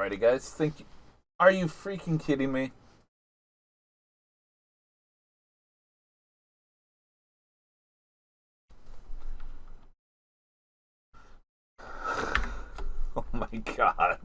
Alrighty, guys. Are you freaking kidding me? Oh my god.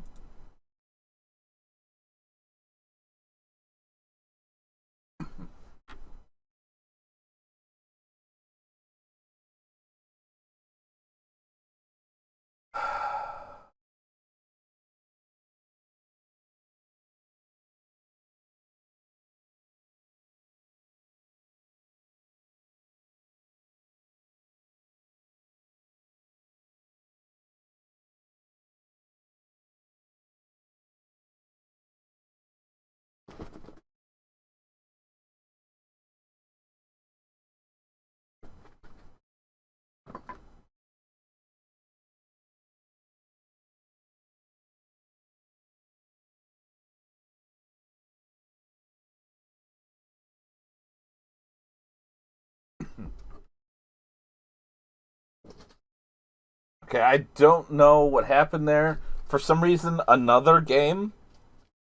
Okay, I don't know what happened there. For some reason, another game,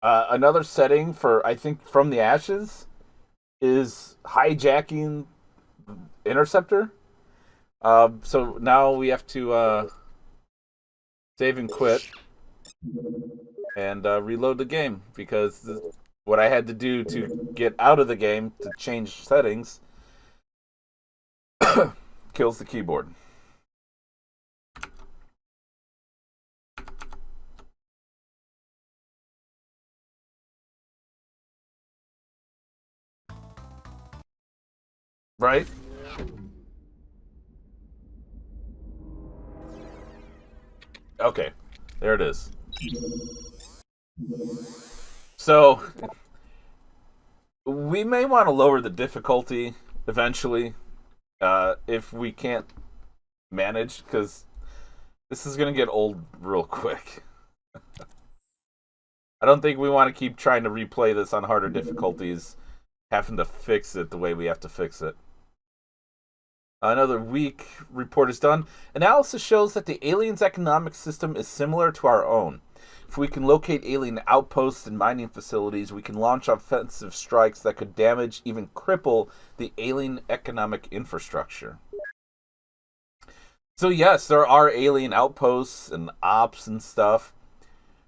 another setting for, I think, From the Ashes is hijacking Interceptor. So now we have to save and quit and reload the game because what I had to do to get out of the game to change settings kills the keyboard. Right? Okay, there it is. So we may want to lower the difficulty eventually if we can't manage, because this is going to get old real quick. I don't think we want to keep trying to replay this on harder difficulties, having to fix it the way we have to fix it. Another week report is done. Analysis shows that the aliens' economic system is similar to our own. If we can locate alien outposts and mining facilities, we can launch offensive strikes that could damage, even cripple, the alien economic infrastructure. So yes, there are alien outposts and ops and stuff.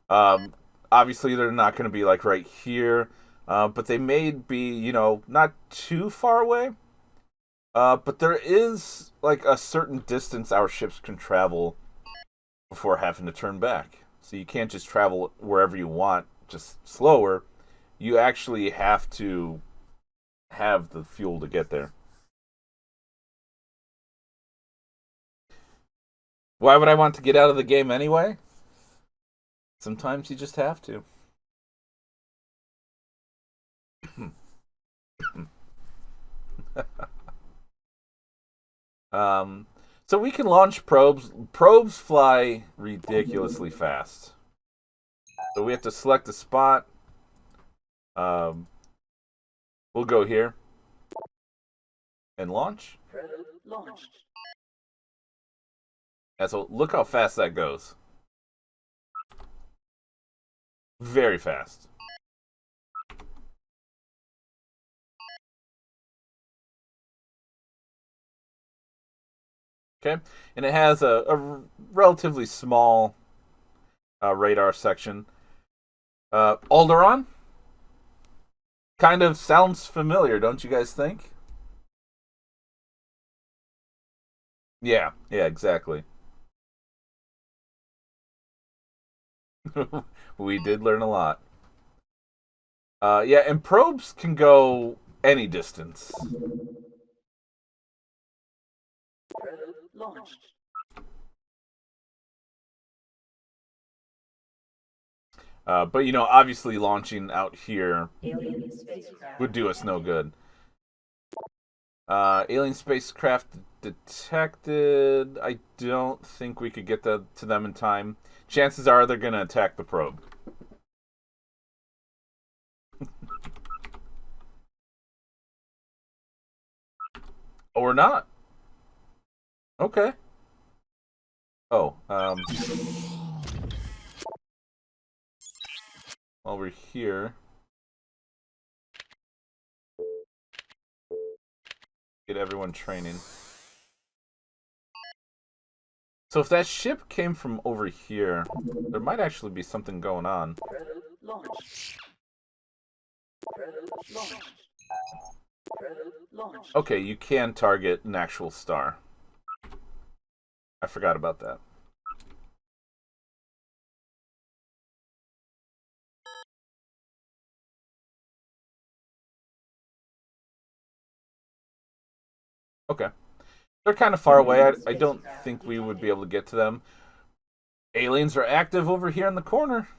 Obviously, they're not going to be like right here, but they may be, not too far away. But there is like a certain distance our ships can travel before having to turn back. So you can't just travel wherever you want, just slower. You actually have to have the fuel to get there. Why would I want to get out of the game anyway? Sometimes you just have to. um, so we can launch probes. Probes fly ridiculously fast. So we have to select a spot. Um, we'll go here and launch. Probe launched. Yeah, so look how fast that goes. Very fast. Okay, and it has a relatively small radar section. Alderaan? Kind of sounds familiar, don't you guys think? Yeah, exactly. We did learn a lot. Yeah, and probes can go any distance. Probe launched. But obviously launching out here would do us no good. Alien spacecraft detected. I don't think we could get to them in time. Chances are they're going to attack the probe. Or not. Okay. Oh, while we're here. Get everyone training. So if that ship came from over here, there might actually be something going on. Okay, you can target an actual star. I forgot about that. Okay. They're kind of far away. I don't think we would be able to get to them. Aliens are active over here in the corner.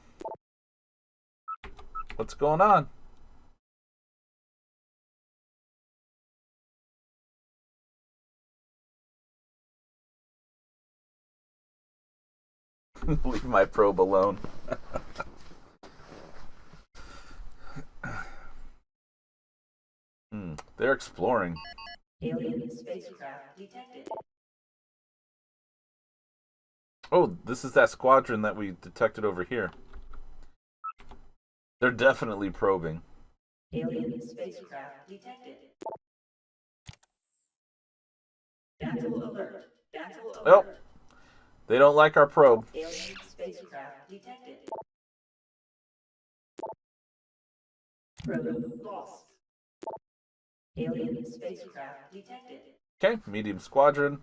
What's going on? Leave my probe alone. They're exploring. Alien spacecraft detected. Oh, this is that squadron that we detected over here. They're definitely probing. Alien spacecraft detected. Battle alert. Battle alert. Oh, they don't like our probe. Alien spacecraft detected. Probe lost. Alien spacecraft detected. Okay, medium squadron.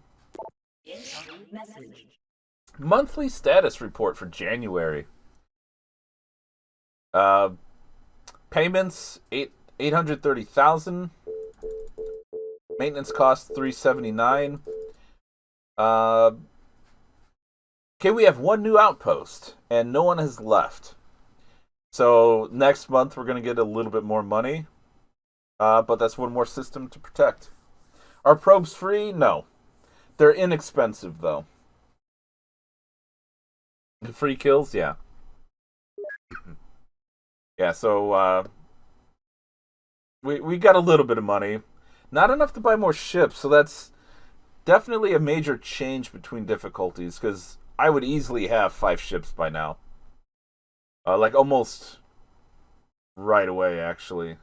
Incoming message. Monthly status report for January. Payments 830,000. Maintenance cost 379. Okay, we have one new outpost, and no one has left. So next month we're gonna get a little bit more money, but that's one more system to protect. Are probes free? No, they're inexpensive though. Free kills, yeah. Yeah, so we got a little bit of money. Not enough to buy more ships, so that's definitely a major change between difficulties, because I would easily have 5 ships by now. Like almost right away, actually.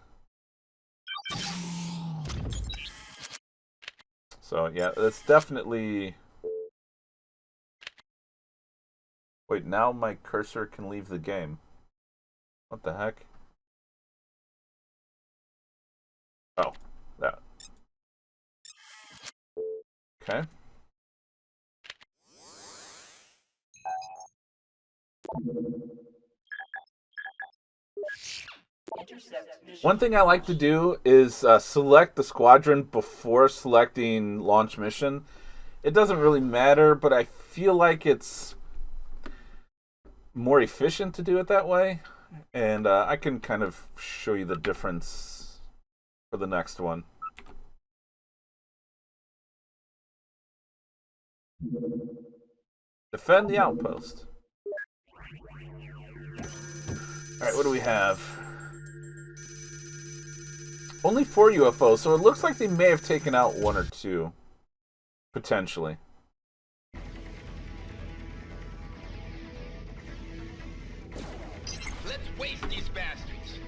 So yeah, that's definitely... Wait, now my cursor can leave the game. What the heck? Oh, that. Okay. One thing I like to do is select the squadron before selecting launch mission. It doesn't really matter, but I feel like it's more efficient to do it that way. And I can kind of show you the difference for the next one. Defend the outpost. Alright, what do we have? Only 4 UFOs, so it looks like they may have taken out 1 or 2. Potentially. Let's waste these bastards.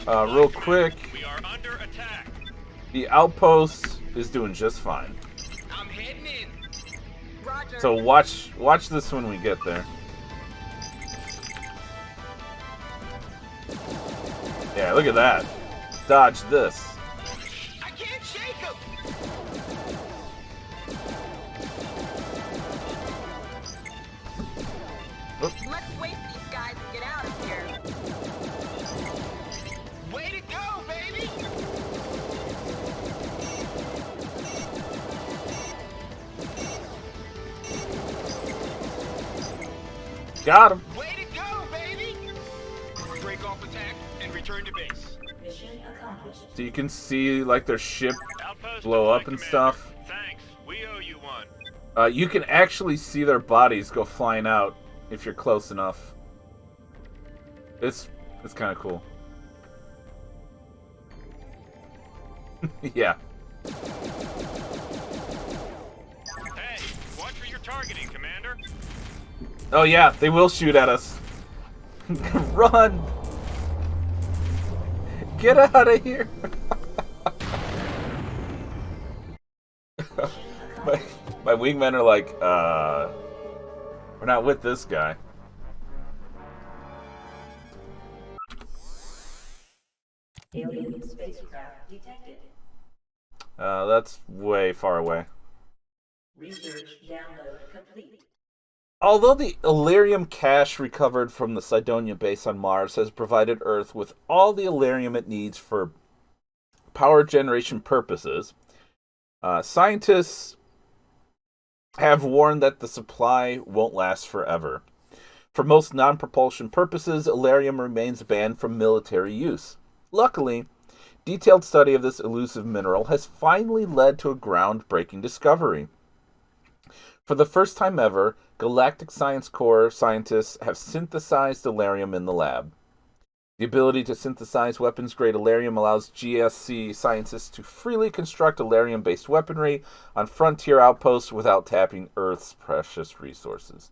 Real quick, We are under attack. the outpost is doing just fine. I'm heading in. Roger. So watch this when we get there. Yeah, look at that. Dodge this. I can't shake him. Let's waste these guys and get out of here. Way to go, baby. Got him. Way to go, baby. Break off attack and return to base. Mission accomplished. So you can see like their ship Outpost blow deployed, up and Commander. stuff. Thanks. We owe you one. You can actually see their bodies go flying out if you're close enough. It's kind of cool. Yeah. Hey, watch where you're targeting, Commander. Oh yeah, they will shoot at us. Run! Get out of here! my wingmen are like, we're not with this guy. Alien spacecraft detected. That's way far away. Research download complete. Although the Illyrium cache recovered from the Cydonia base on Mars has provided Earth with all the Illyrium it needs for power generation purposes, scientists have warned that the supply won't last forever. For most non-propulsion purposes, Illyrium remains banned from military use. Luckily, detailed study of this elusive mineral has finally led to a groundbreaking discovery. For the first time ever, Galactic Science Corps scientists have synthesized Illyrium in the lab. The ability to synthesize weapons-grade Illyrium allows GSC scientists to freely construct Illyrium-based weaponry on frontier outposts without tapping Earth's precious resources.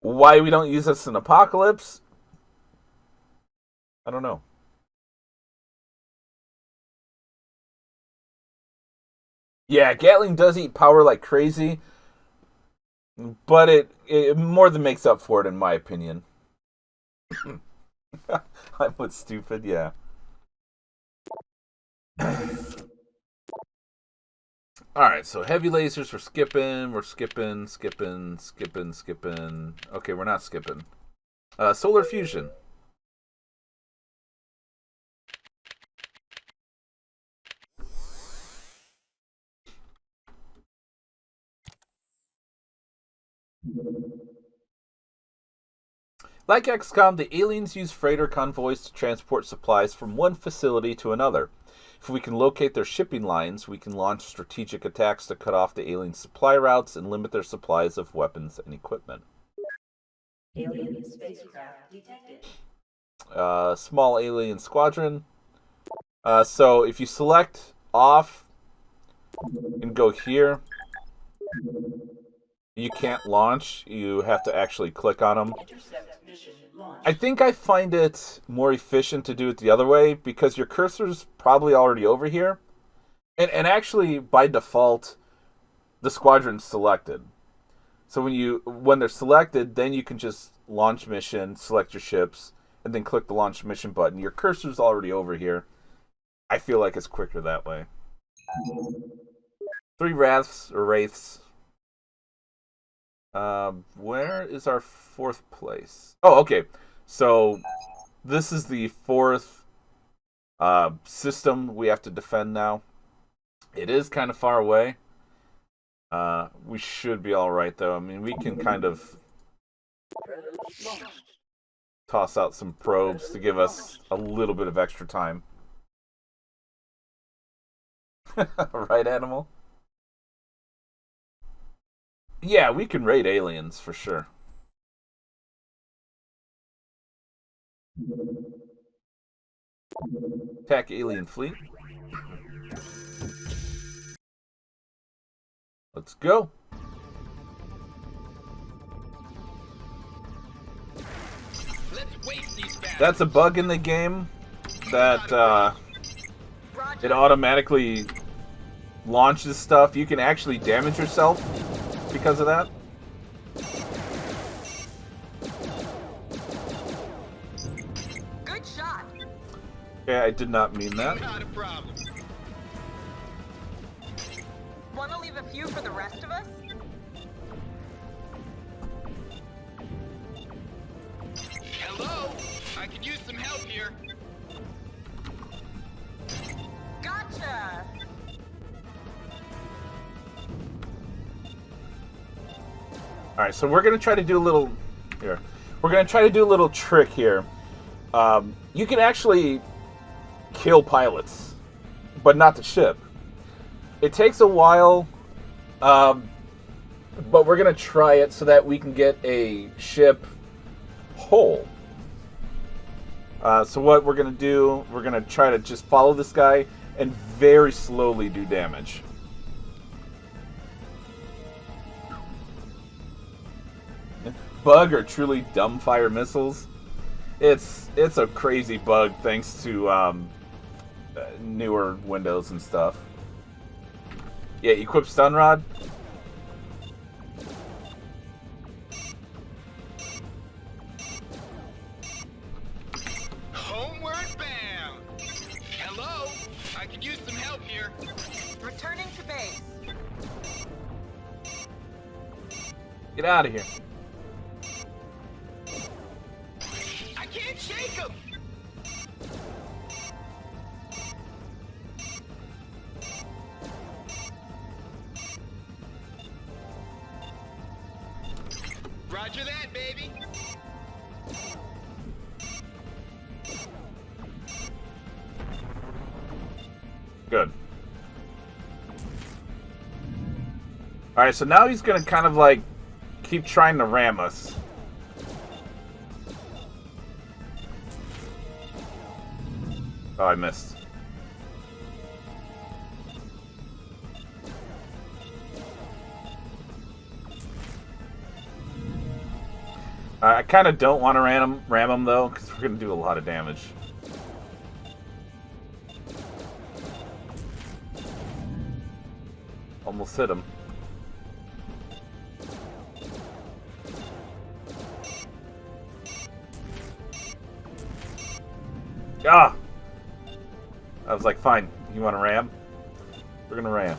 Why we don't use this in Apocalypse? I don't know. Yeah, Gatling does eat power like crazy, but it more than makes up for it, in my opinion. I was stupid, yeah. Alright, so heavy lasers, we're skipping. Okay, we're not skipping. Solar fusion. Like XCOM, the aliens use freighter convoys to transport supplies from one facility to another. If we can locate their shipping lines, we can launch strategic attacks to cut off the alien supply routes and limit their supplies of weapons and equipment. Alien spacecraft detected. Small alien squadron. So if you select off and go here, you can't launch. You have to actually click on them. Intercept mission launch. I think I find it more efficient to do it the other way because your cursor's probably already over here. And actually, by default, the squadron's selected. So when they're selected, then you can just launch mission, select your ships, and then click the launch mission button. Your cursor's already over here. I feel like it's quicker that way. 3 wraiths. Where is our 4th place? Oh, okay. So this is the 4th system we have to defend now. It is kind of far away. We should be all right, though. I mean, we can kind of toss out some probes to give us a little bit of extra time. Right, Animal? Yeah, we can raid aliens for sure. Attack alien fleet. Let's go. Let's waste these bastards. That's a bug in the game that it automatically launches stuff. You can actually damage yourself because of that. Good shot. Okay, I did not mean that. Not a problem. Want to leave a few for the rest of us? Hello? I could use some help here. Gotcha. All right, so we're gonna try to do a little here. We're gonna try to do a little trick here. You can actually kill pilots, but not the ship. It takes a while, but we're gonna try it so that we can get a ship whole. So what we're gonna do? We're gonna try to just follow this guy and very slowly do damage. Bug or truly dumbfire missiles. It's a crazy bug thanks to newer Windows and stuff. Yeah, equip stun rod. Homeward bound. Hello? I could use some help here. Returning to base. Get out of here. I can't shake him. Roger that, baby. Good. Alright, so now he's gonna kind of like keep trying to ram us. Oh, I missed. I kind of don't want to ram him though, because we're going to do a lot of damage. Almost hit him. Ah! I was like, fine, you want to ram? We're going to ram.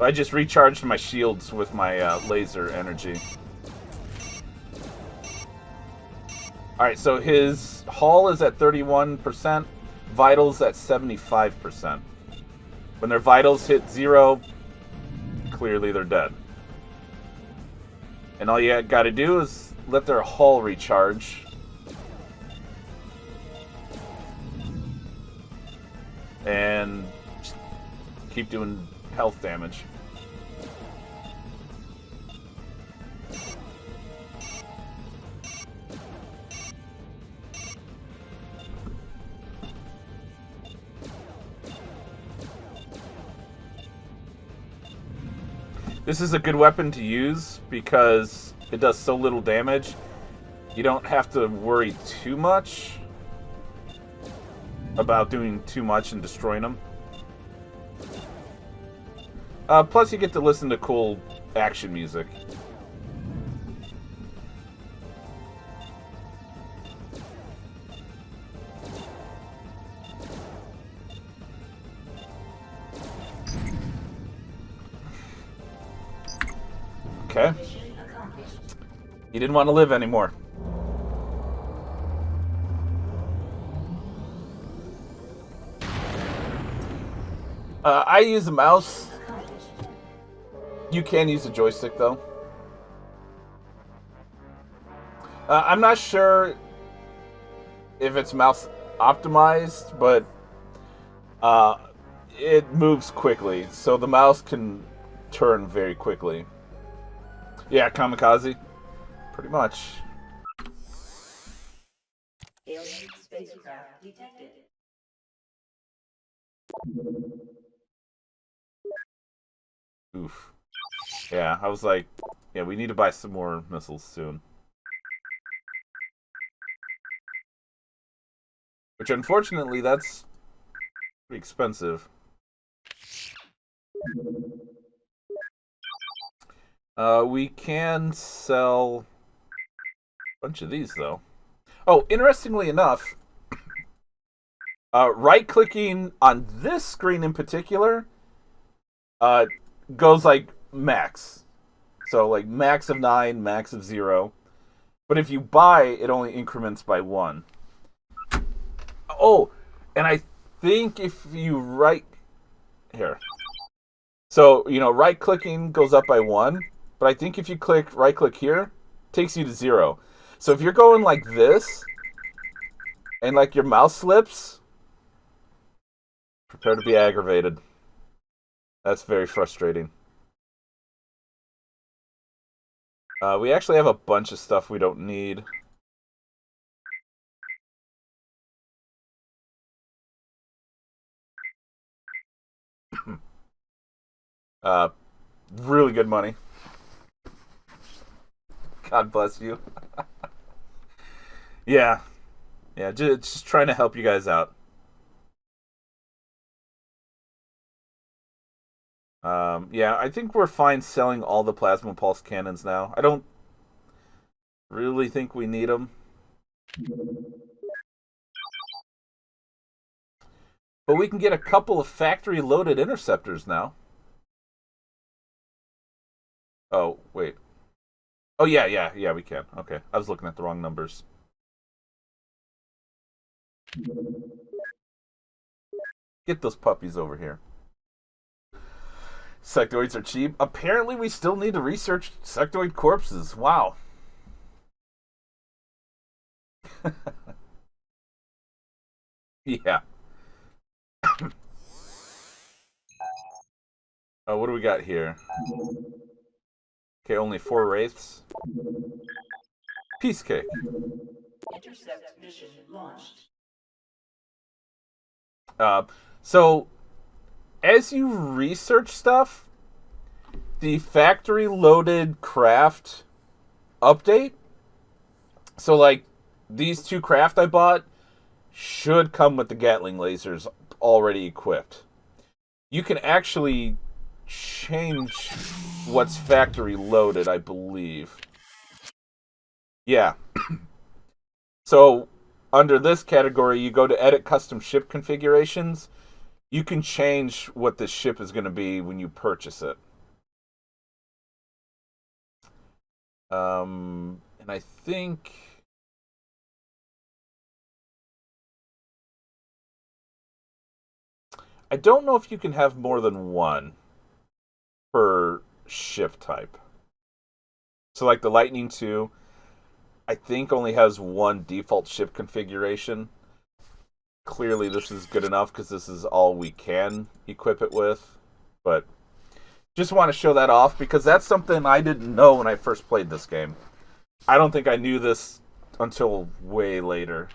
I just recharged my shields with my laser energy. Alright, so his hull is at 31%, vitals at 75%. When their vitals hit 0, clearly they're dead. And all you gotta do is let their hull recharge. And just keep doing health damage. This is a good weapon to use because it does so little damage. You don't have to worry too much about doing too much and destroying them. Plus, you get to listen to cool action music. Okay. He didn't want to live anymore. I use a mouse. You can use a joystick, though. I'm not sure if it's mouse optimized, but it moves quickly, so the mouse can turn very quickly. Yeah, kamikaze. Pretty much. Alien spacecraft detected. Oof. Yeah, I was like, yeah, we need to buy some more missiles soon. Which, unfortunately, that's pretty expensive. We can sell a bunch of these, though. Oh, interestingly enough, right-clicking on this screen in particular goes like max. So, like, max of 9, max of 0. But if you buy, it only increments by 1. Oh, and I think if you right... Here. So, you know, right-clicking goes up by 1. But I think if you right-click here, it takes you to 0. So if you're going like this, and like your mouse slips, prepare to be aggravated. That's very frustrating. We actually have a bunch of stuff we don't need. really good money. God bless you. Yeah. Yeah, just trying to help you guys out. Yeah, I think we're fine selling all the plasma pulse cannons now. I don't really think we need them. But we can get a couple of factory-loaded interceptors now. Oh, wait. Oh, yeah, we can. Okay, I was looking at the wrong numbers. Get those puppies over here. Sectoids are cheap. Apparently, we still need to research sectoid corpses. Wow. Yeah. Oh, what do we got here? Okay, only 4 wraiths. Peace cake. Intercept mission launched. So, as you research stuff, the factory loaded craft update. So, like, these 2 craft I bought should come with the Gatling lasers already equipped. You can actually change what's factory loaded, I believe. Yeah. So, under this category, you go to edit custom ship configurations. You can change what the ship is going to be when you purchase it. And I think... I don't know if you can have more than one per ship type. So like the Lightning II, I think only has one default ship configuration. Clearly this is good enough because this is all we can equip it with. But just want to show that off because that's something I didn't know when I first played this game. I don't think I knew this until way later.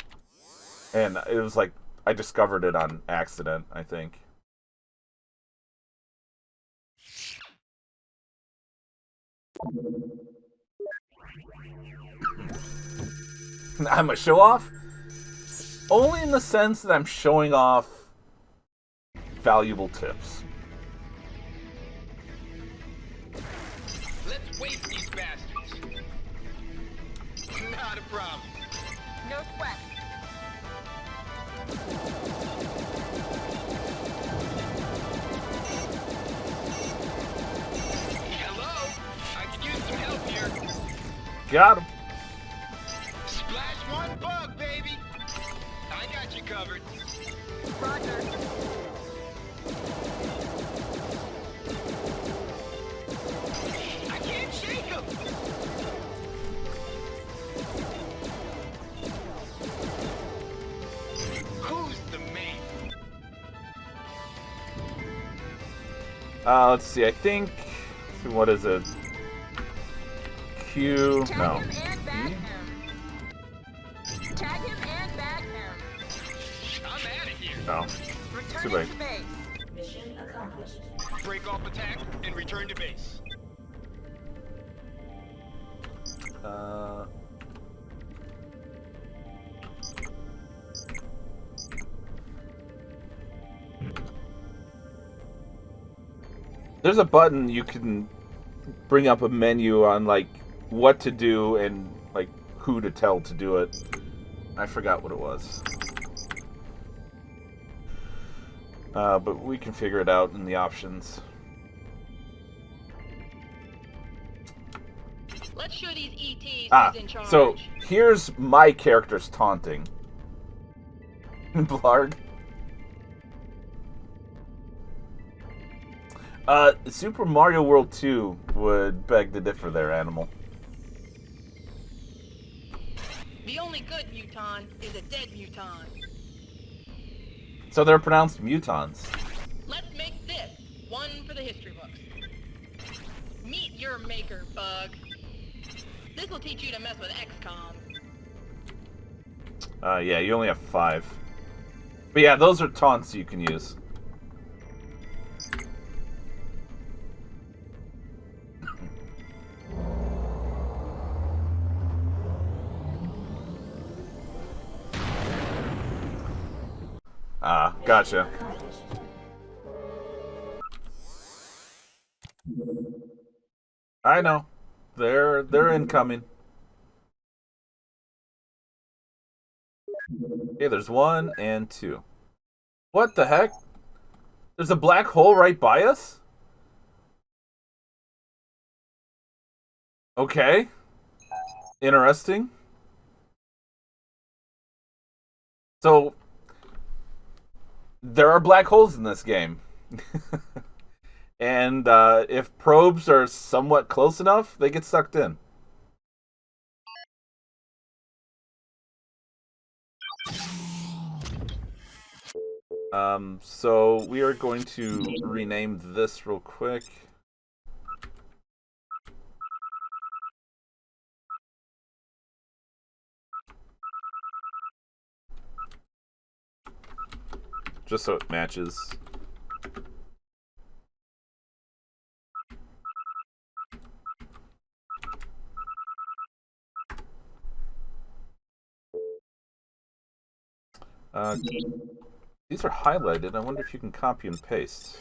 And it was like I discovered it on accident, I think. I'm a show off? Only in the sense that I'm showing off valuable tips. Let's waste these bastards. Not a problem. No sweat. Hello? I could use some help here. Got him. Splash one bug, baby. I got you covered. Roger. I can't shake him. Who's the mate? Let's see. I think. What is it? Q. Tag No. him and bag him. Tag him and bag him. I'm out of here. No. Returning late. to base. Mission accomplished. Break off attack and return to base. There's a button you can bring up a menu on like what to do and like who to tell to do it. I forgot what it was. But we can figure it out in the options. Let's show these ETs who's in charge. So here's my character's taunting. Blarg. Super Mario World 2 would beg to differ there, Animal. The only good muton is a dead muton. So they're pronounced mutons. Let's make this one for the history books. Meet your maker, Bug. This will teach you to mess with XCOM. Yeah, you only have 5. But yeah, those are taunts you can use. Ah, gotcha. Accomplished. I know. They're incoming. Okay, there's 1 and 2. What the heck? There's a black hole right by us? Okay. Interesting. So, there are black holes in this game. And if probes are somewhat close enough, they get sucked in. So we are going to rename this real quick. Just so it matches. These are highlighted. I wonder if you can copy and paste.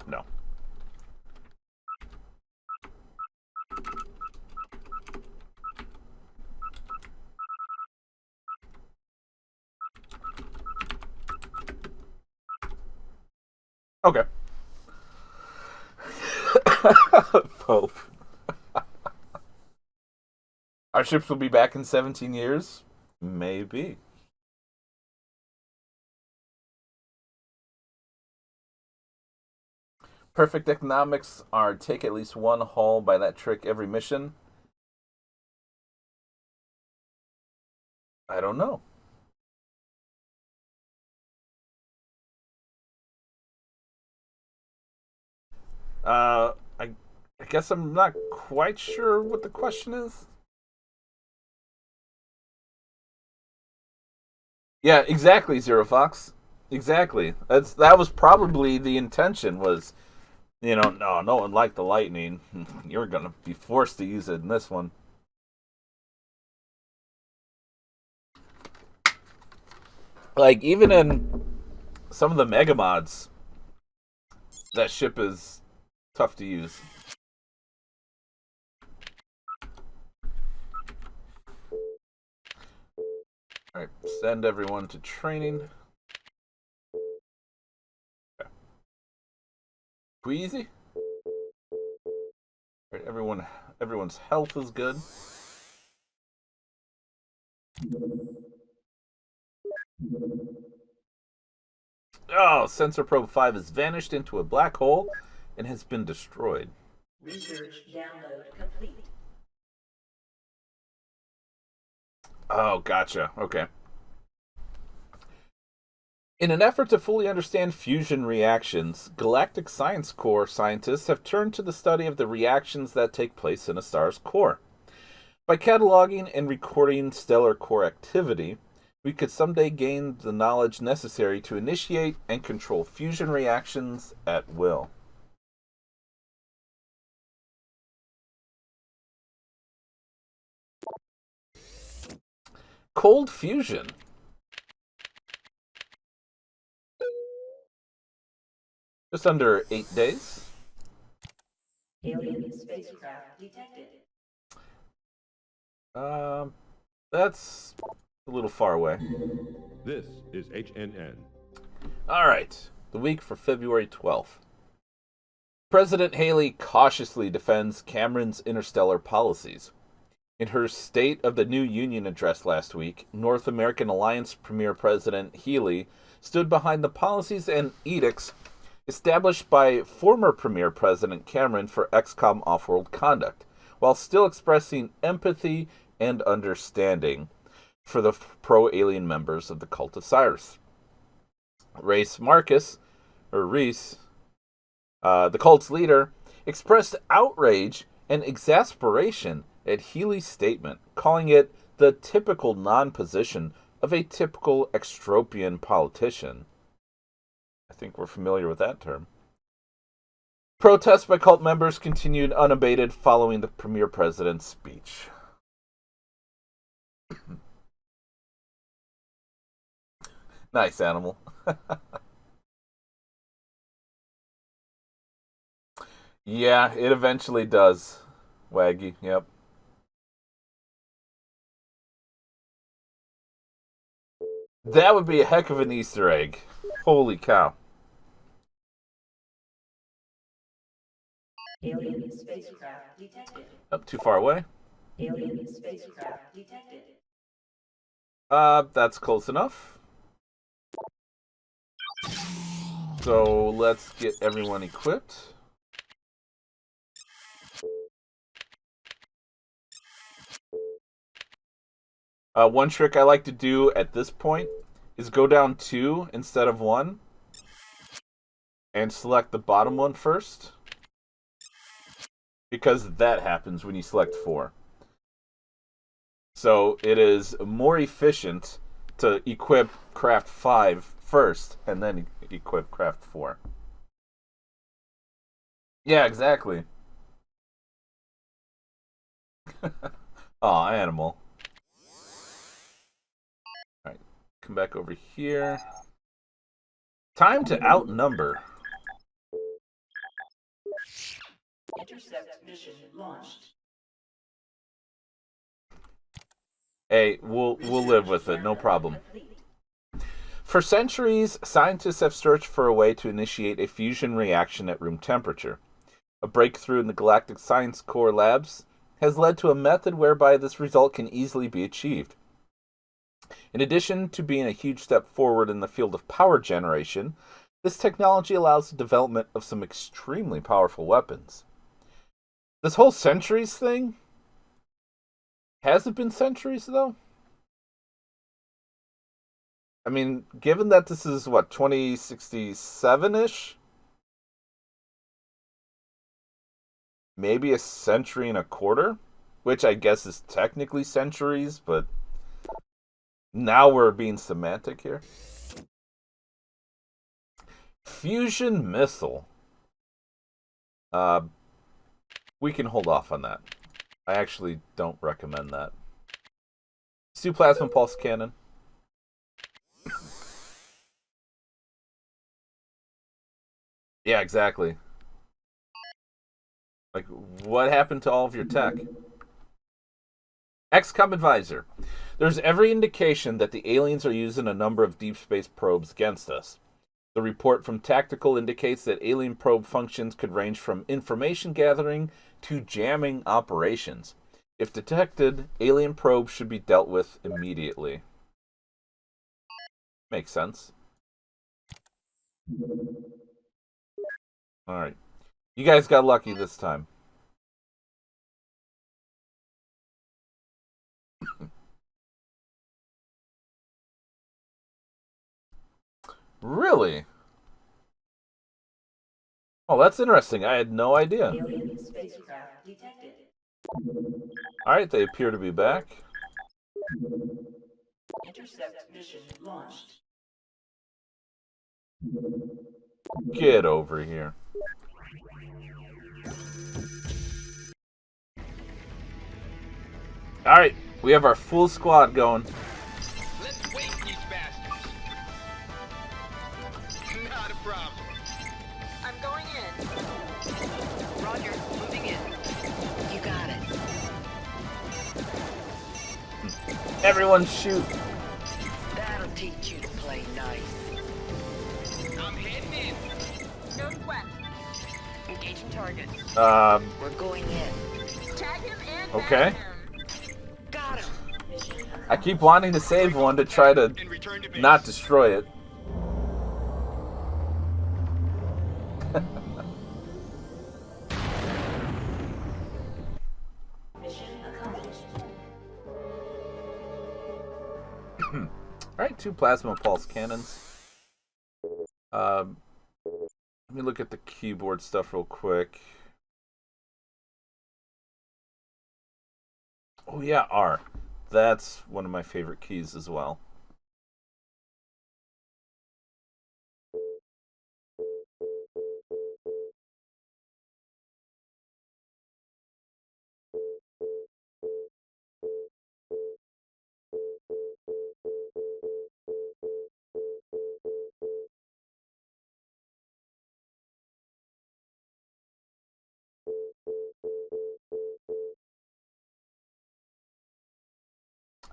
No. Okay. Pope. Our ships will be back in 17 years? Maybe. Perfect economics are take at least 1 hull by that trick every mission. I don't know. I guess I'm not quite sure what the question is. Yeah, exactly, Zero Fox. Exactly. That was probably the intention. Was no one liked the lightning. You're gonna be forced to use it in this one. Like even in some of the mega mods, that ship is tough to use. Alright, send everyone to training. Okay. Queasy? Alright, everyone's health is good. Oh, Sensor Probe 5 has vanished into a black hole and has been destroyed. Research download complete. Oh, gotcha. Okay. In an effort to fully understand fusion reactions, Galactic Science Corps scientists have turned to the study of the reactions that take place in a star's core. By cataloging and recording stellar core activity, we could someday gain the knowledge necessary to initiate and control fusion reactions at will. Cold fusion. Just under 8 days. Alien spacecraft detected. That's a little far away. This is HNN. All right, the week for February 12th. President Haley cautiously defends Cameron's interstellar policies. In her State of the New Union address last week, North American Alliance Premier President Healy stood behind the policies and edicts established by former Premier President Cameron for XCOM off-world conduct, while still expressing empathy and understanding for the pro-alien members of the Cult of Cyrus. Reese, the cult's leader, expressed outrage and exasperation at Healy's statement, calling it the typical non-position of a typical extropian politician. I think we're familiar with that term. Protests by cult members continued unabated following the premier president's speech. Nice animal. Yeah, it eventually does. Waggy, yep. That would be a heck of an Easter egg. Holy cow. Alien spacecraft detected. Up too far away. Alien spacecraft detected. That's close enough. So let's get everyone equipped. One trick I like to do at this point is go down 2 instead of 1 and select the bottom one first, because that happens when you select 4. So it is more efficient to equip craft 5 first and then equip craft 4. Yeah, exactly. Aw, animal. Alright, come back over here. Time to outnumber. Intercept mission launched. Hey, we'll live with it, no problem. Complete. For centuries, scientists have searched for a way to initiate a fusion reaction at room temperature. A breakthrough in the Galactic Science Corps labs has led to a method whereby this result can easily be achieved. In addition to being a huge step forward in the field of power generation, this technology allows the development of some extremely powerful weapons. This whole centuries thing? Has it been centuries, though? I mean, given that this is, 2067-ish? Maybe a century and a quarter? Which I guess is technically centuries, but now we're being semantic here. Fusion missile. Uh, we can hold off on that. I actually don't recommend that. Let's do plasma pulse cannon. Yeah, exactly. Like, what happened to all of your tech? XCOM advisor. There's every indication that the aliens are using a number of deep space probes against us. The report from Tactical indicates that alien probe functions could range from information gathering to jamming operations. If detected, alien probes should be dealt with immediately. Makes sense. Alright. You guys got lucky this time. Really? Oh, that's interesting. I had no idea. Alien spacecraft detected. Alright, they appear to be back. Intercept mission launched. Get over here. Alright, we have our full squad going. Let's wait, you bastards. Not a problem. I'm going in. Roger, moving in. You got it. Everyone shoot. That'll teach you to play nice. I'm heading in. No sweat. Engaging target. We're going in. Tag him and Okay. bag him. Got him. I keep wanting to save one to try to And return to base. not destroy it. Mission accomplished. Alright, 2 plasma pulse cannons. Let me look at the keyboard stuff real quick. Oh yeah, R. That's one of my favorite keys as well.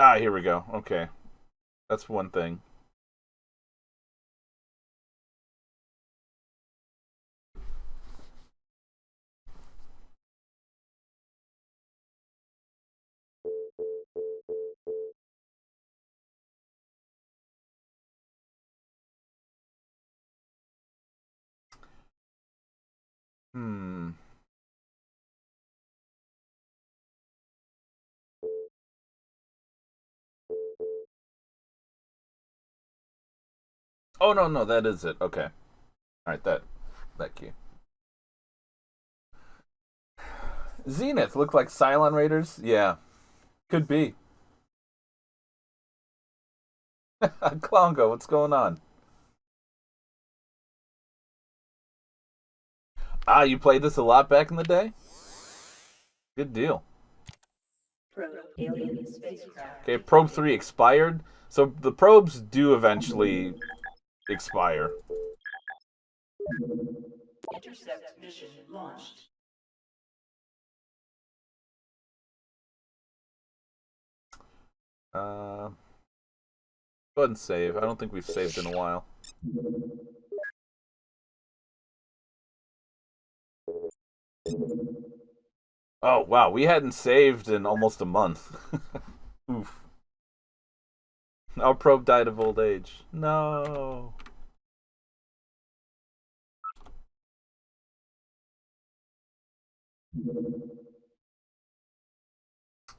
Ah, here we go. Okay. That's one thing. Hmm. Oh, no, no, that is it. Okay. All right, that key. Zenith look like Cylon Raiders? Yeah, could be. Klongo, what's going on? Ah, you played this a lot back in the day? Good deal. Probe alien spacecraft. Okay, probe 3 expired. So the probes do eventually expire. Intercept mission launched. Go ahead and save. I don't think we've saved in a while. Oh, wow. We hadn't saved in almost a month. Oof. Our probe died of old age. No.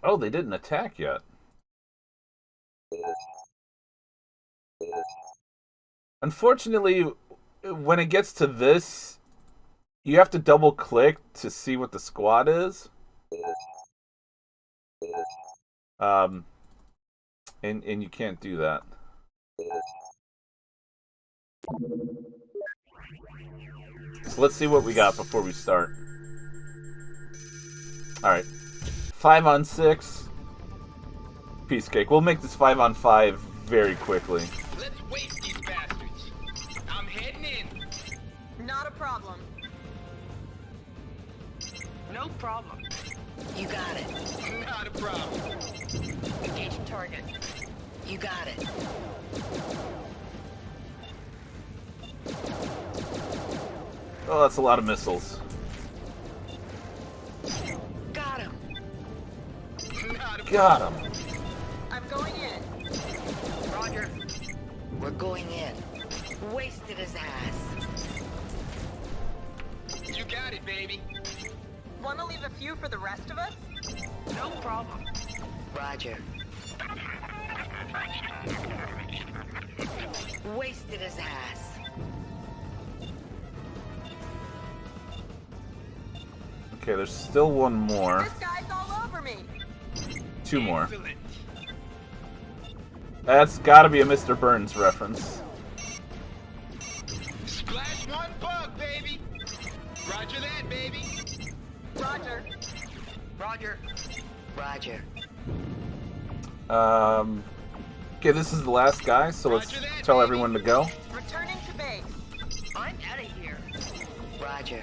Oh, they didn't attack yet. Unfortunately, when it gets to this, you have to double click to see what the squad is. And you can't do that. So let's see what we got before we start. Alright. 5 on 6. Piece cake. We'll make this 5 on 5 very quickly. Let's waste these bastards. I'm heading in. Not a problem. No problem. You got it. Not a problem. Engage target. You got it. Oh, that's a lot of missiles. Got him. Not a Got him. I'm going in. Roger. We're going in. Wasted his ass. You got it, baby. Want to leave a few for the rest of us? No problem. Roger. Wasted his ass. Okay, there's still one more. This guy's all over me. 2 more. Excellent. That's gotta be a Mr. Burns reference. Splash one bug, baby. Roger that, baby. Roger. Roger. Roger. Okay, this is the last guy, so let's tell everyone to go. Returning to base. I'm out of here. Roger.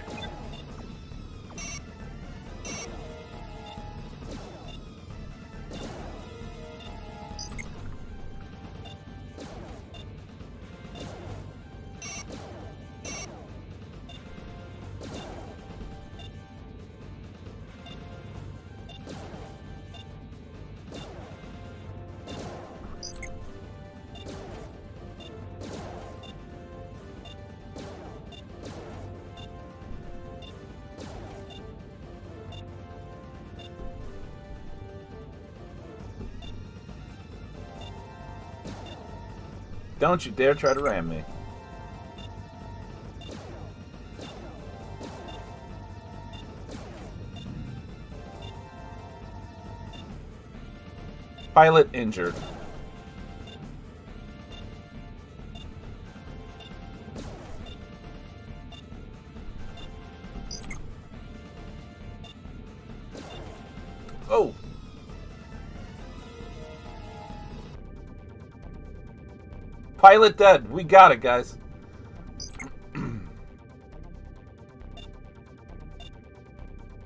Don't you dare try to ram me. Pilot injured. Oh! Pilot dead. We got it, guys.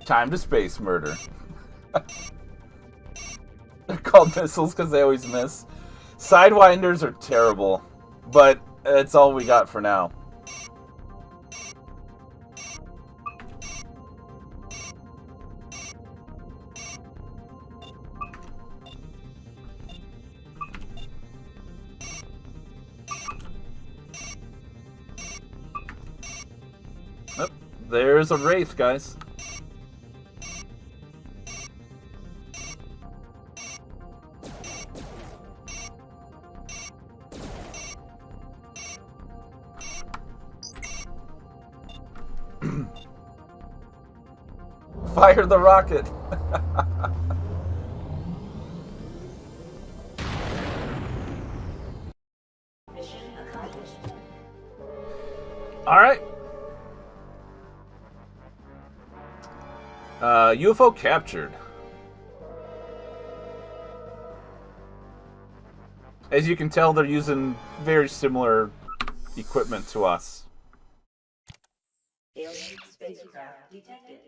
Time to space murder. called missiles because they always miss. Sidewinders are terrible, but it's all we got for now. Oh, there's a wraith, guys. Fire the rocket. Mission accomplished. All right. UFO captured. As you can tell, they're using very similar equipment to us. Alien spacecraft detected.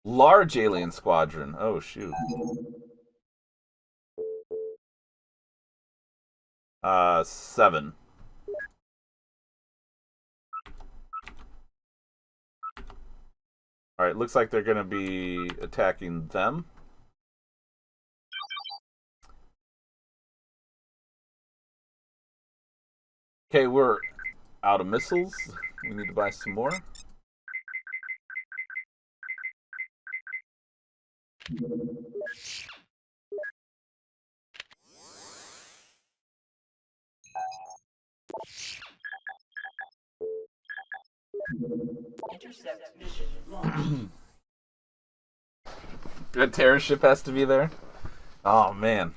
Large alien squadron. Oh, shoot. 7. Alright, looks like they're going to be attacking them. Okay, we're out of missiles. We need to buy some more. Intercept mission launched. A terror ship has to be there. Oh, man.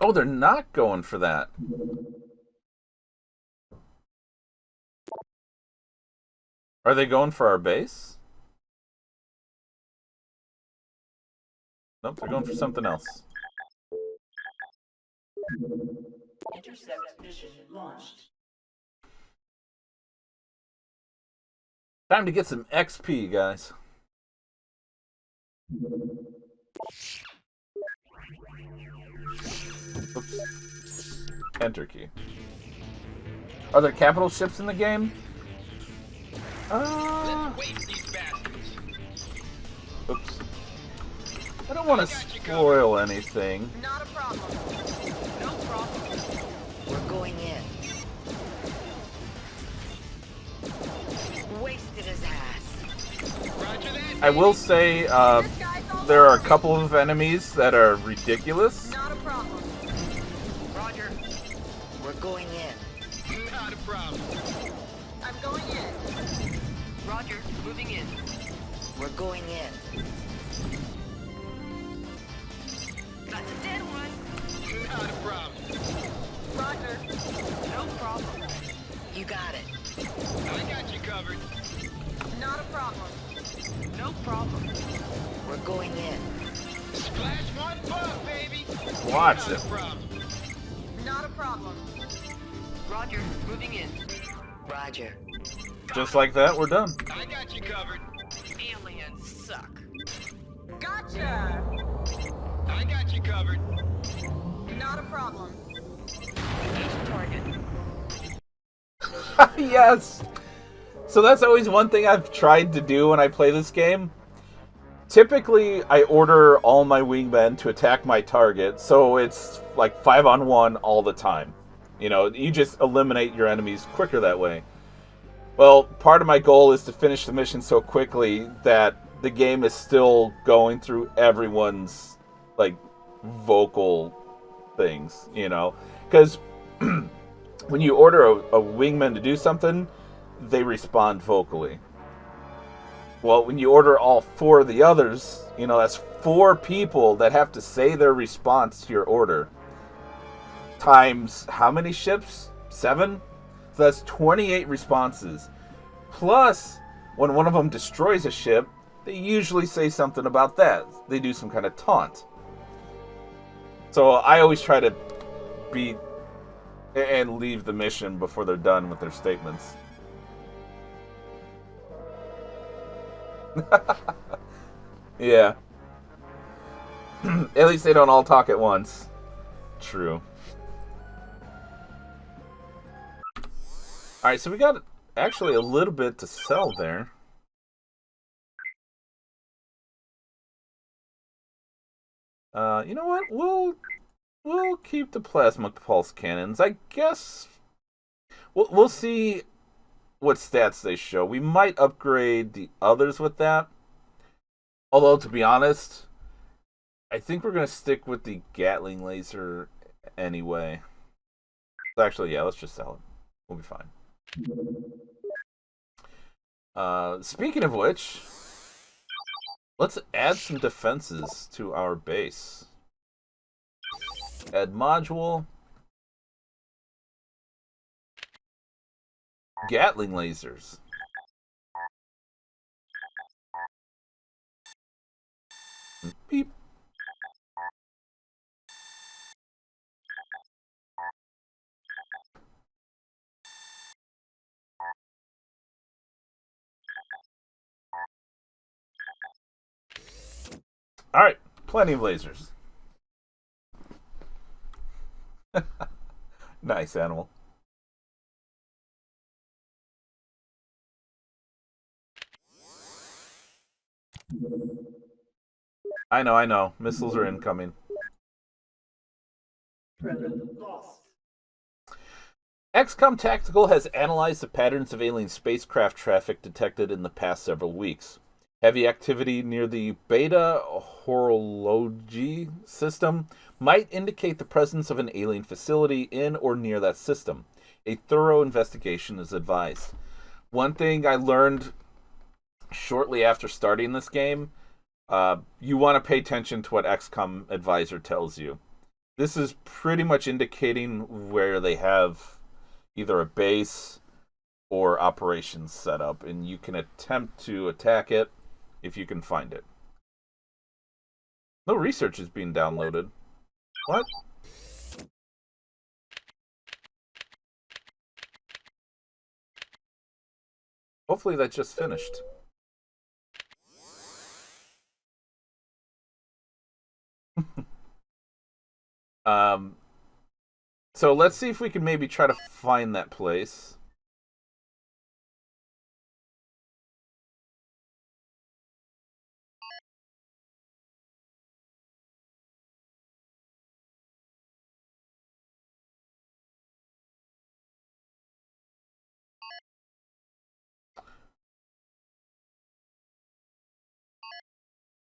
Oh, they're not going for that. Are they going for our base? Nope, they're going for something else. Intercept mission launched. Time to get some XP, guys. Oops. Enter key. Are there capital ships in the game? Let's wait, these bastards. Oops. I don't want to spoil anything. Not a problem. No problem. We're going in. Wasted his ass. Roger that. I will say, This guy's all there are a over me. couple of enemies that are ridiculous. Not a problem. Roger. We're going in. Not a problem. I'm going in. Roger. Moving in. We're going in. That's a dead one. Not a problem. Roger. No problem. You got it. I got you covered. Not a problem. No problem. We're going in. Splash one buck, baby. Watch Not it. a problem. Not a problem. Roger. Moving in. Roger. Just like that, we're done. I got you covered. Aliens suck. Gotcha. I got you covered. Not a problem. Each target. Yes! So that's always one thing I've tried to do when I play this game. Typically, I order all my wingmen to attack my target, so it's like 5-on-1 all the time. You know, you just eliminate your enemies quicker that way. Well, part of my goal is to finish the mission so quickly that the game is still going through everyone's, like, vocal things, you know? Because when you order a wingman to do something, they respond vocally. Well, when you order all 4 of the others, you know, that's 4 people that have to say their response to your order. Times how many ships? 7? So that's 28 responses. Plus, when one of them destroys a ship, they usually say something about that. They do some kind of taunt. So I always try to beat and leave the mission before they're done with their statements. Yeah. At least they don't all talk at once. True. Alright, so we got actually a little bit to sell there. You know what? We'll keep the plasma pulse cannons. I guess we'll see what stats they show. We might upgrade the others with that. Although, to be honest, I think we're going to stick with the Gatling laser anyway. Actually, yeah, let's just sell it. We'll be fine. Speaking of which, let's add some defenses to our base. Add module. Gatling lasers. Beep. Alright, plenty of lasers. Nice animal. I know. Missiles are incoming. Probe lost. XCOM Tactical has analyzed the patterns of alien spacecraft traffic detected in the past several weeks. Heavy activity near the Beta Horology system might indicate the presence of an alien facility in or near that system. A thorough investigation is advised. One thing I learned shortly after starting this game, you want to pay attention to what XCOM Advisor tells you. This is pretty much indicating where they have either a base or operations set up, and you can attempt to attack it if you can find it. No research is being downloaded. What? Hopefully that just finished. So let's see if we can maybe try to find that place.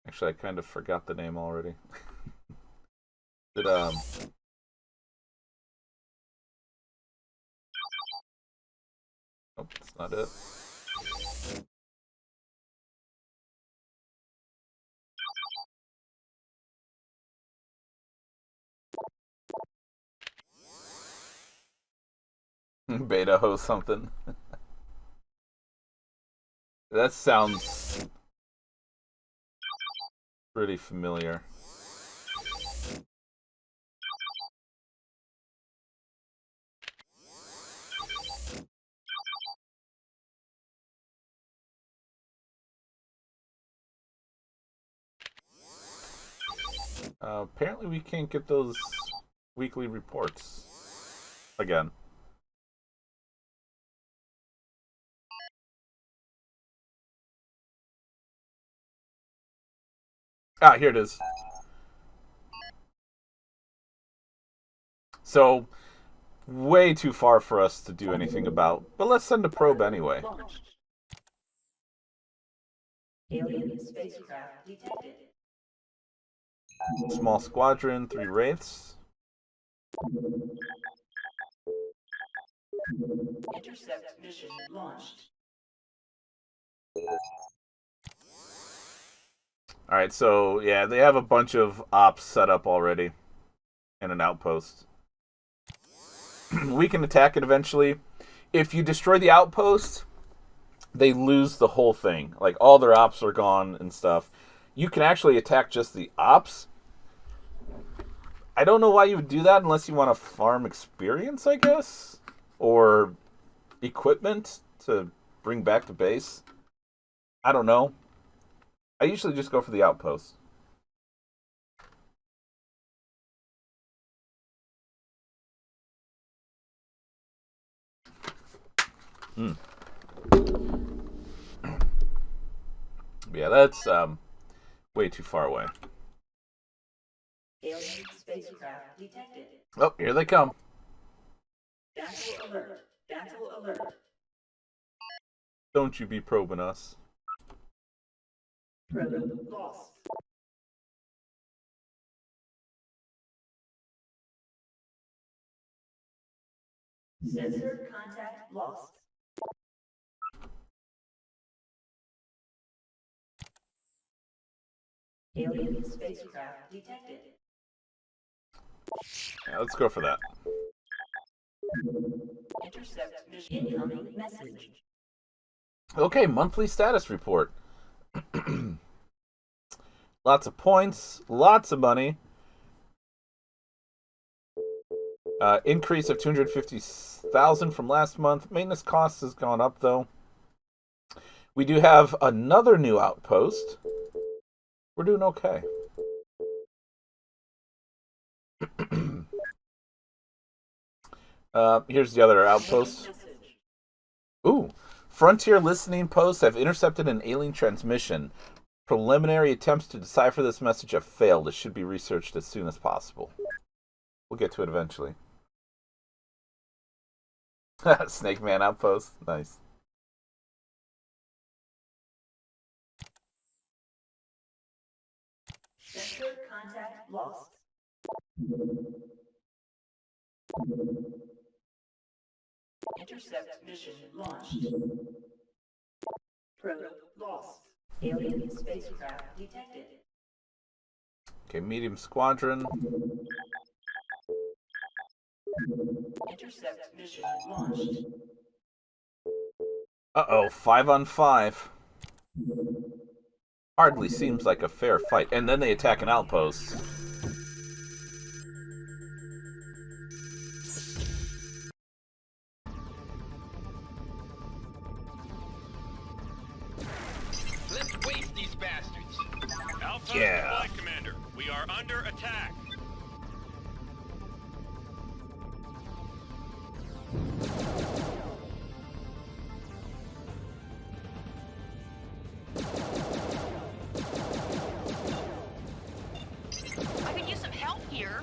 Actually, I kind of forgot the name already. Did Nope, that's not it. Beta host something. That sounds pretty familiar. Apparently we can't get those weekly reports again. Ah, here it is. So, way too far for us to do anything about, but let's send a probe anyway. Launched. Alien spacecraft detected. Small squadron, 3 wraiths. Intercept mission launched. Alright, so yeah, they have a bunch of ops set up already and an outpost. We can attack it eventually. If you destroy the outpost, they lose the whole thing. Like, all their ops are gone and stuff. You can actually attack just the ops. I don't know why you would do that unless you want to farm experience, I guess? Or equipment to bring back the base. I don't know. I usually just go for the outpost. Yeah, that's way too far away. Alien spacecraft detected. Oh, here they come. Battle alert. Battle alert. Don't you be probing us. Probe lost. Sensor contact lost. Alien spacecraft detected. Yeah, let's go for that. Intercept mission. Incoming message. Okay, monthly status report. Lots of points, lots of money. Increase of 250,000 from last month. Maintenance costs has gone up though. We do have another new outpost. We're doing okay. Here's the other outpost. Ooh, Frontier listening posts have intercepted an alien transmission. Preliminary attempts to decipher this message have failed. It should be researched as soon as possible. We'll get to it eventually. Snake Man outpost. Nice. Sensor contact lost. Intercept mission launched. Probe lost. Alien spacecraft detected. Okay, medium squadron. Intercept mission launched. Uh-oh, 5-on-5. Hardly seems like a fair fight. And then they attack an outpost. Let's waste these bastards. Outpost Yeah. Flight Commander, we are under attack. I could use some help here.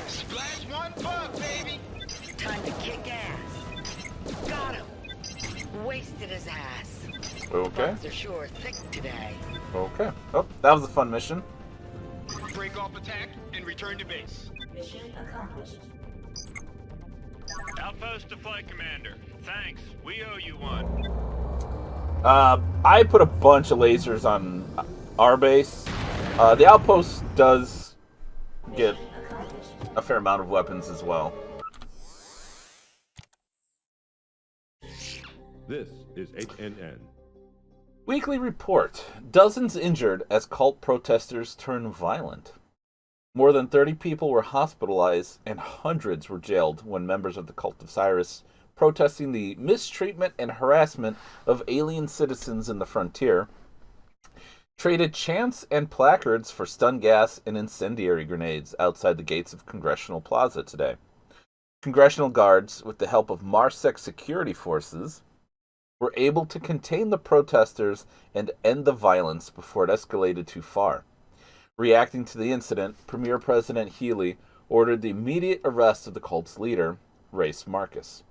Splash one bug, baby. Time to kick ass. Got him. Wasted his ass. Okay, Bugs are sure thick today. okay. Oh, that was a fun mission. Break off attack and return to base. Mission accomplished. Outpost to Flight Commander. Thanks, we owe you one. I put a bunch of lasers on our base. The outpost does get a fair amount of weapons as well. This is HNN. Weekly report. Dozens injured as cult protesters turn violent. More than 30 people were hospitalized and hundreds were jailed when members of the Cult of Cyrus, protesting the mistreatment and harassment of alien citizens in the frontier, traded chants and placards for stun gas and incendiary grenades outside the gates of Congressional Plaza today. Congressional guards, with the help of MARSEC security forces, were able to contain the protesters and end the violence before it escalated too far. Reacting to the incident, Premier President Healy ordered the immediate arrest of the cult's leader, Race Marcus.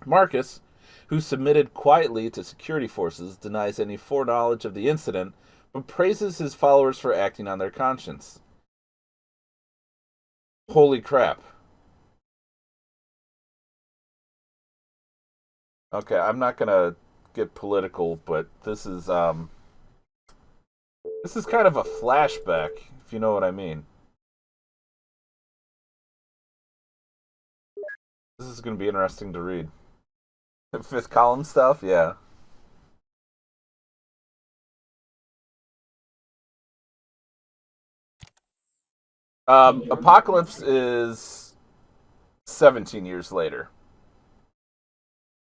Marcus, who submitted quietly to security forces, denies any foreknowledge of the incident, but praises his followers for acting on their conscience. Holy crap. Okay, I'm not gonna get political, but this is kind of a flashback, if you know what I mean. This is gonna be interesting to read. Fifth column stuff, yeah. Apocalypse is 17 years later.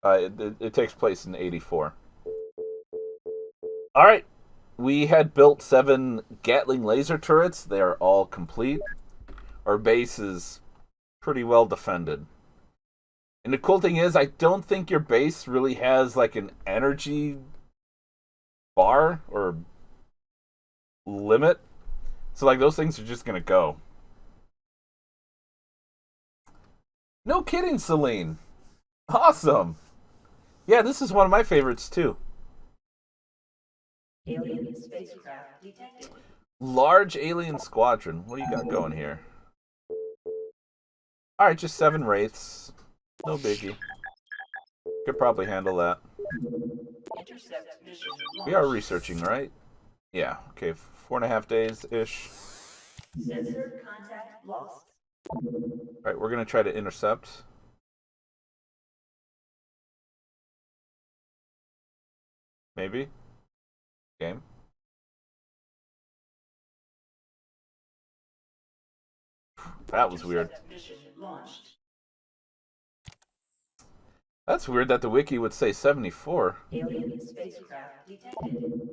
It takes place in 84. All right. We had built 7 Gatling laser turrets. They are all complete. Our base is pretty well defended. And the cool thing is, I don't think your base really has like an energy bar or limit. So like those things are just gonna go. No kidding, Celine. Awesome. Yeah, this is one of my favorites too. Alien spacecraft detected. Large alien squadron. What do you got going here? Alright, just 7 wraiths. No biggie. Could probably handle that. Intercept mission We are launched. researching, right? Yeah, okay, 4.5 days-ish. Sensor contact lost. Alright, we're gonna try to intercept. Maybe? Game? That was weird. Intercept mission launched. That's weird that the wiki would say 74. Alien spacecraft detected.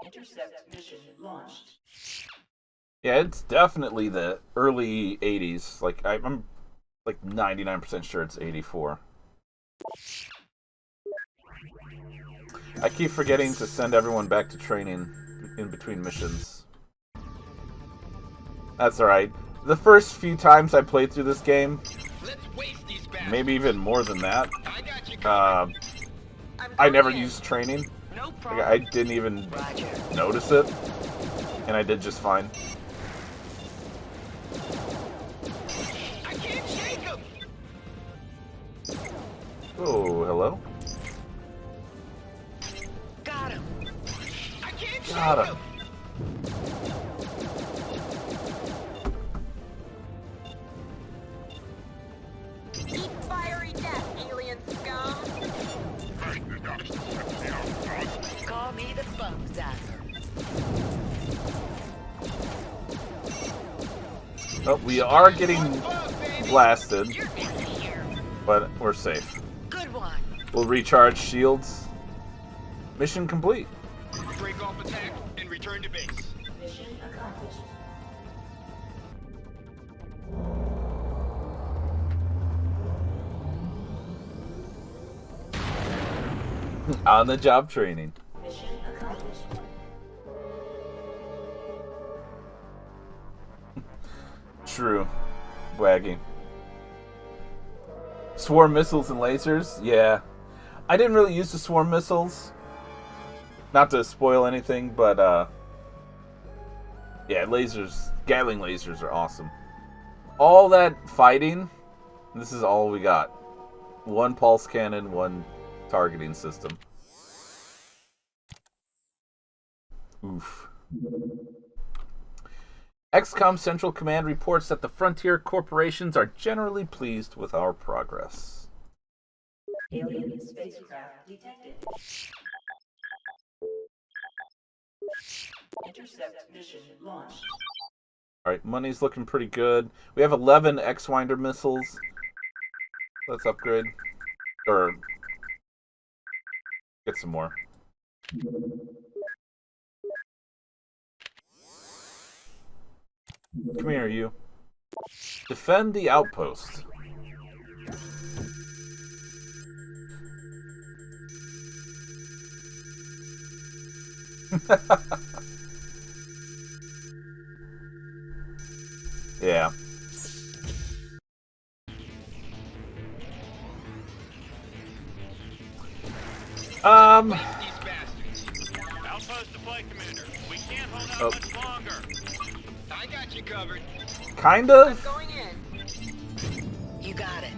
Intercept mission launched. Yeah, it's definitely the early 80s. Like, I'm like 99% sure it's 84. I keep forgetting to send everyone back to training in between missions. That's alright. The first few times I played through this game, Let's waste these bastards. maybe even more than that, I got you covered. I'm I never going in. used training. No Like, problem. I didn't even Roger. notice it, and I did just fine. I can't shake him. Oh, hello? Got him. I can't Got shake him. him. Eat fiery death, alien scum. Call me the bug zapper. Oh, we are getting Bug, baby. blasted, You're out of here. but we're safe. Good one. We'll recharge shields. Mission complete. Break off attack and return to base. Mission accomplished. On the job training. Mission accomplished. True. Wagging. Swarm missiles and lasers? Yeah. I didn't really use the swarm missiles. Not to spoil anything, but yeah, lasers, Gatling lasers are awesome. All that fighting, this is all we got. One pulse cannon, one targeting system. Oof. XCOM Central Command reports that the Frontier corporations are generally pleased with our progress. Alien spacecraft detected. Intercept mission launched. Alright, money's looking pretty good. We have 11 X-Winder missiles. Let's upgrade. Or get some more. Come here, you. Defend the outpost. Yeah. These bastards. Outpost deployed, Commander. We can't hold out Oh. much longer. I got you covered. Kind I'm of. going in. You got it.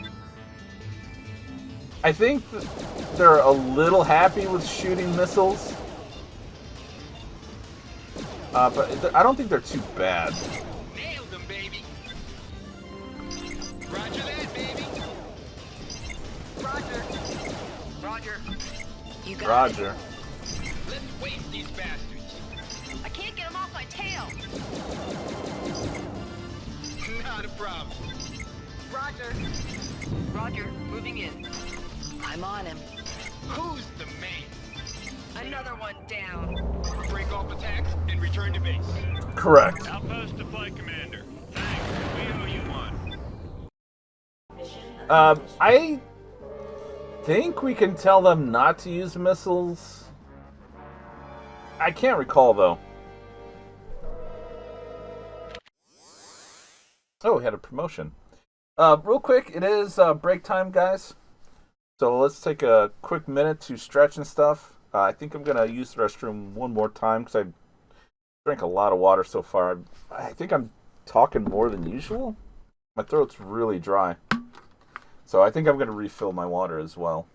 I think they're a little happy with shooting missiles. But I don't think they're too bad. Nailed them, baby. Roger that, baby. Roger. Roger. You got Roger. Let's waste these bastards. I can't get him off my tail. Not a problem. Roger. it. Roger. Moving in. I'm on him. Who's the man? Another one down. Break off attacks and return to base. Correct. Outpost deployed, Commander. Thanks. We owe you one. I think we can tell them not to use missiles. I can't recall, though. Oh, we had a promotion. Real quick, it is break time, guys. So let's take a quick minute to stretch and stuff. I think I'm going to use the restroom one more time because I drank a lot of water so far. I think I'm talking more than usual. My throat's really dry. So I think I'm going to refill my water as well.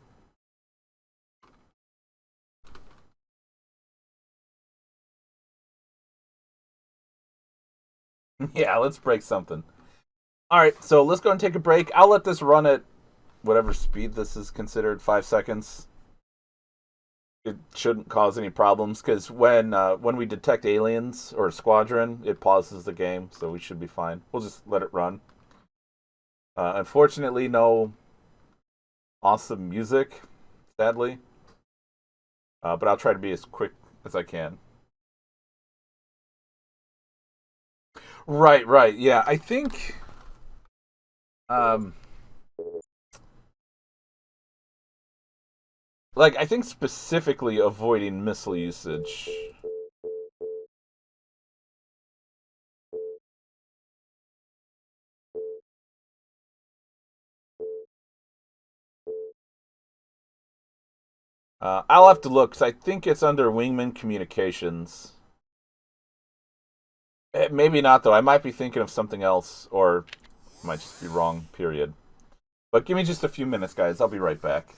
Yeah, let's break something. Alright, so let's go and take a break. I'll let this run at whatever speed this is considered, 5 seconds. It shouldn't cause any problems, because when we detect aliens or a squadron, it pauses the game, so we should be fine. We'll just let it run. Unfortunately, no awesome music, sadly. But I'll try to be as quick as I can. Right, yeah. I think... I think specifically avoiding missile usage. I'll have to look, because I think it's under Wingman Communications. Maybe not, though. I might be thinking of something else, or might just be wrong, period. But give me just a few minutes, guys. I'll be right back.